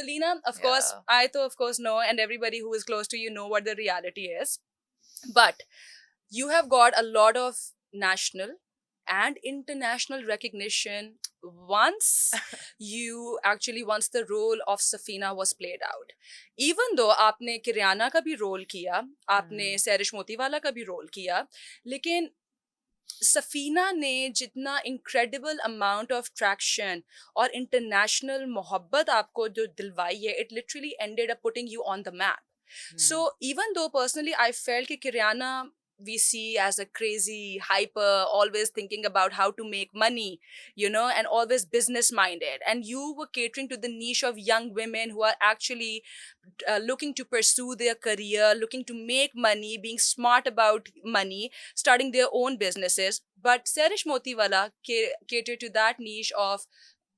Selena, of course, Yeah. I though of course know, and everybody who is close to you know what the reality is. But you have got a lot of national and international recognition once the role of Safina was played out. Even though आपने किरियाना का भी role किया, आपने Hmm. सैरिश Motiwala का भी role किया, लेकिन सफीना ने जितना इनक्रेडिबल अमाउंट ऑफ ट्रैक्शन और इंटरनेशनल मोहब्बत आपको जो दिलवाई है, it literally ended up putting you on the map. So Hmm. even though personally I felt कि Kiryana we see as a crazy, hyper, always thinking about how to make money, and always business minded. And you were catering to the niche of young women who are actually looking to pursue their career, looking to make money, being smart about money, starting their own businesses. But Serish Motiwala catered to that niche of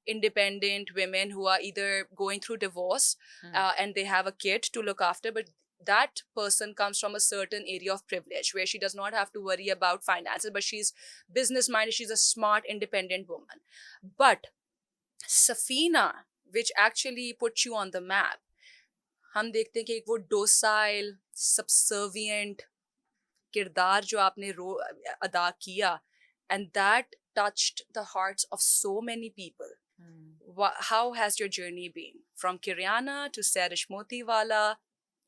independent women who are either going through divorce Hmm. and they have a kid to look after, but that person comes from a certain area of privilege where she does not have to worry about finances, but she's business minded, she's a smart, independent woman. But Safina, which actually puts you on the map, हम देखते हैं कि एक वो docile subservient किरदार जो आपने अदा किया, and that touched the hearts of so many people. Hmm. How has your journey been from Kiryana to Sarish Motiwala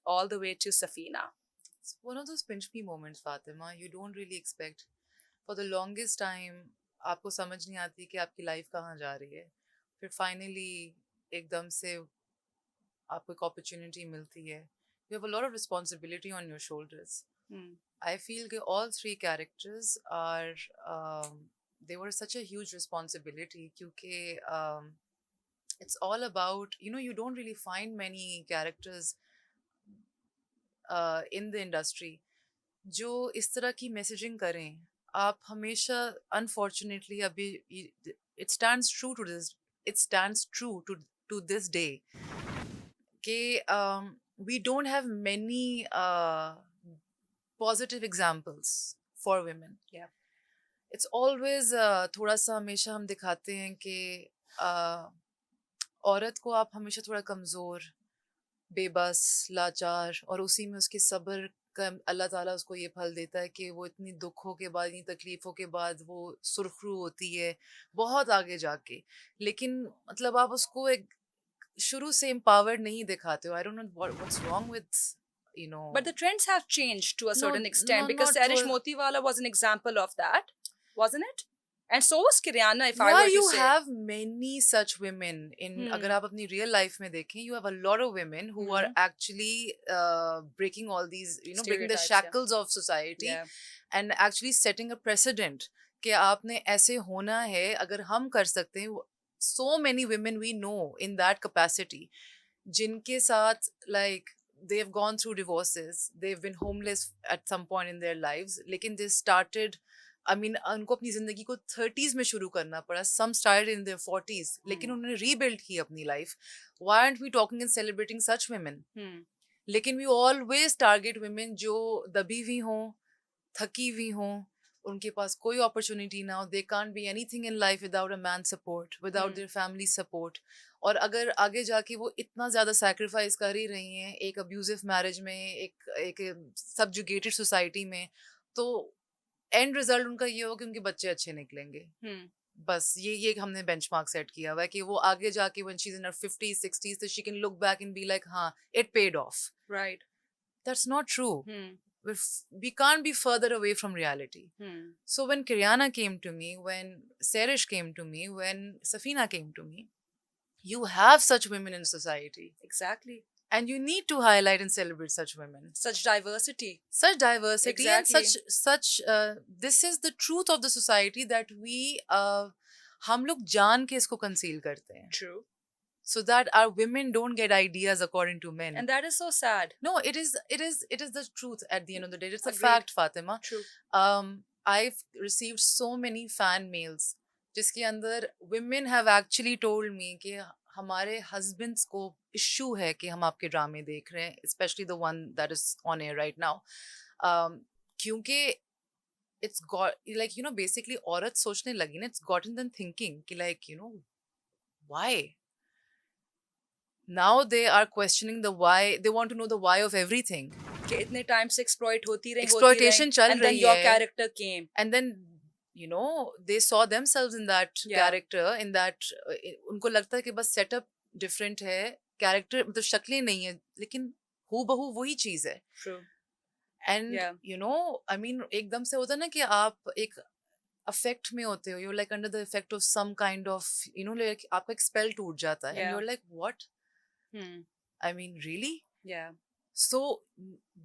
all the way to Safina? It's one of those pinch me moments, Fatima. You don't really expect. For the longest time, आपको समझ नहीं आती कि आपकी life कहाँ जा रही है. फिर फाइनली एकदम से आपको एक अपॉर्चुनिटी मिलती है. You have a lot of responsibility on your shoulders. Hmm. I feel that all three characters are they were such a huge responsibility क्योंकि it's all about, you don't really find many characters in the industry जो इस तरह की messaging करें. आप हमेशा unfortunately अभी it stands true to this it stands true to this day कि we don't have many positive examples for women. Yeah. It's always थोड़ा सा हमेशा हम दिखाते हैं कि औरत को आप हमेशा थोड़ा कमज़ोर, बेबस, लाचार और उसी में उसके सब्र का अल्लाह ताला उसको ये फल देता है कि वो इतनी दुखों के बाद, इतनी तकलीफ़ों के बाद वो सुरखरू होती है, बहुत आगे जाके. लेकिन मतलब आप उसको एक शुरू से एम्पावर्ड नहीं दिखाते हो. I don't know what's wrong with you know But the trends have changed to a no certain no extent because not Sarish Motiwala was an example of that, wasn't it? And so was Kiryana, if I Yeah, were to you say. have many such women in अगर Hmm. आप अपनी real life में देखें, you have a lot of women who are Hmm. actually breaking all these, breaking the Stereotypes, yeah. shackles of society Yeah. and actually setting a precedent कि आपने ऐसे होना है. अगर हम कर सकते हैं, so many women we know in that capacity जिनके साथ like they've gone through divorces, they've been homeless at some point in their lives, लेकिन they started, I mean, उनको अपनी जिंदगी को 30s में शुरू करना पड़ा. Some started in their 40s, लेकिन Hmm. उन्होंने rebuild की अपनी life. Why aren't we talking and celebrating such women? Hmm. लेकिन we always target women जो दबी हुई हों, थकी हुई हों, उनके पास कोई अपॉर्चुनिटी ना हो. They can't be anything in life without a man support, without Hmm. Their family support. और अगर आगे जाके वो इतना ज़्यादा सैक्रिफाइस कर ही रही हैं एक अब्यूजिव मैरिज में, एक एक सबजुगेटेड सोसाइटी में, तो एंड रिजल्ट उनका ये हो कि उनके बच्चे अच्छे निकलेंगे. Hmm. बस ये हमने बेंचमार्क सेट किया हुआ है कि वो आगे जाके when she is in her 50s 60s तो she can look back and be like हाँ it paid off. Right. That's not true. Hmm. We can't be further away from reality. Hmm. So when Kiryana came to me, when Serish came to me, when Safina came to me, you have such women in society. Exactly. And you need to highlight and celebrate such women. Such diversity. Such diversity and Exactly. this is the truth of the society that we हम लोग जान के इसको conceal करते हैं. True. So that our women don't get ideas according to men. And that is so sad. No, it is the truth at the end of the day. It's a Agreed. fact, Fatima. True. I've received so many fan mails जिसके अंदर women have actually told me कि हमारे husbands को issue है कि हम आपके ड्रामे देख रहे हैं, especially the one that is on air right now. क्योंकि it's got like basically औरत सोचने लगी ना, it's gotten them thinking कि like why now they are questioning the why. They want to know the why of everything. कि इतने time से exploit होती रही Exploitation चल and then रही your है, character came. and then they saw themselves in that Yeah. character, in that उनको लगता है कि बस setup different है, character मतलब शक्लें नहीं है, लेकिन हूबहू वही चीज है. True. And Yeah. I mean, एकदम से होता है ना कि आप एक अफेक्ट में होते हो, you're like under the effect of some kind of, like आपका एक spell टूट जाता है, and Yeah. you're like, what? Hmm. I mean, really? Yeah. So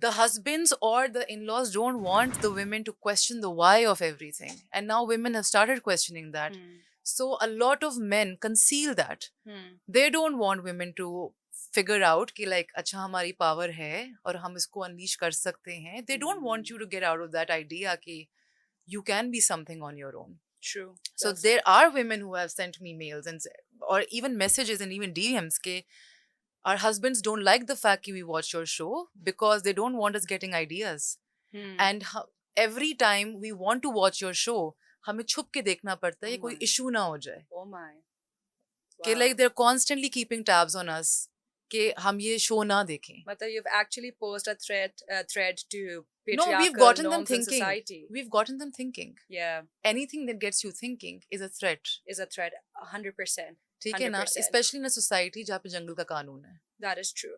the husbands or the in-laws don't want the women to question the why of everything, and now women have started questioning that. Hmm. So a lot of men conceal that. Hmm. They don't want women to figure out कि like अच्छा हमारी power है और हम इसको unleash कर सकते हैं. They don't want you to get out of that idea कि you can be something on your own. True. So Well said. there are women who have sent me mails or even messages and even DMs ke our husbands don't like the fact that we watch your show because they don't want us getting ideas. Hmm. And every time we want to watch your show, हमें छुप के देखना पड़ता है Oh ये कोई my. issue ना हो जाए. Oh my. कि Wow. like they're constantly keeping tabs on us कि हम ये show ना देखें. Matlab, you've actually posed a thread to No, patriarchal we've gotten them norms in thinking. society. We've gotten them thinking. Yeah, Anything that gets you thinking is a threat. is a threat. 100%. ठीक है ना? 100%. Especially in a society जहाँ पे जंगल का कानून है. That is true.